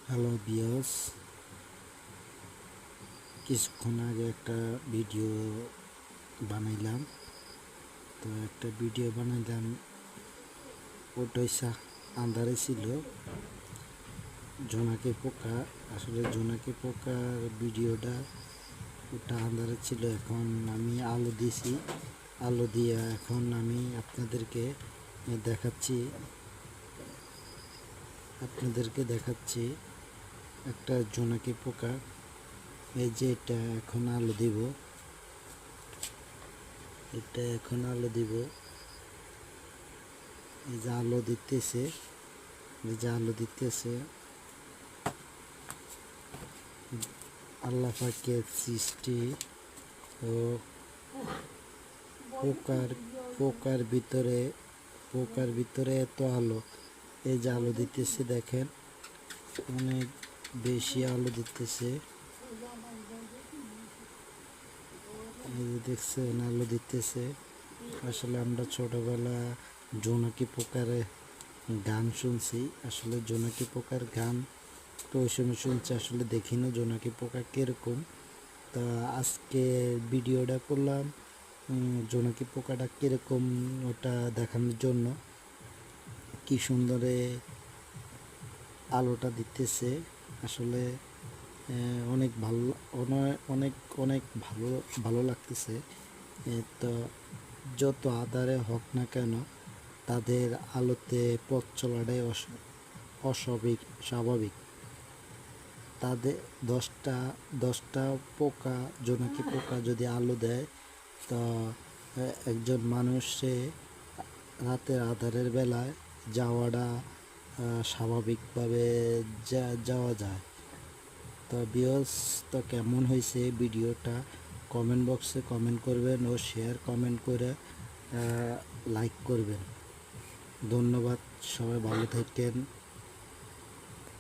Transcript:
Hello বিয়স, কিছুক্ষণ আগে একটা ভিডিও বানাইলাম। ওটা হইসা আন্ধারে ছিল জোনাকি পোকা। আসলে জোনাকি পোকার ভিডিওটা ওটা আন্ধারে ছিল। এখন আমি আলো দিছি, আলো দিয়ে এখন আমি দেখাচ্ছি একটা জোনাকি পোকা। এই যে এটা এখন আলো দিব, এই যে আলো দিতেছে, আল্লাহ পাকের সৃষ্টি। ও পোকার ভিতরে এত আলো। এই যে আলো দিতেছে, দেখেন অনেক বেশি আলো দিতেছে। এই যে দেখছেন আলো দিতেছে। আসলে আমরা ছোটবেলা জোনাকি পোকার গান শুনছি। আসলে জোনাকি পোকার গান তো ওই সময় শুনছি, আসলে দেখিনি জোনাকি পোকা কিরকম। তা আজকে ভিডিওটা করলাম জোনাকি পোকাটা কিরকম ওটা দেখানোর জন্য। কি সুন্দরে আলোটা দিতেছে, আসলে অনেক ভালো, অনেক অনেক ভালো ভালো লাগতেছে। তো যত আধারে হোক না কেন, তাদের আলোতে পথ চলাটাই স্বাভাবিক। তাদের দশটা জোনাকি পোকা যদি আলো দেয়, তো একজন মানুষে রাতের আধারের বেলায় যাওয়াটা স্বাভাবিকভাবে যাওয়া যায়। তো ভিউয়ার্স, তো কেমন হয়েছে ভিডিওটা কমেন্ট বক্সে কমেন্ট করবেন ও কমেন্ট করে লাইক করবেন। ধন্যবাদ, সবাই ভালো থাকেন।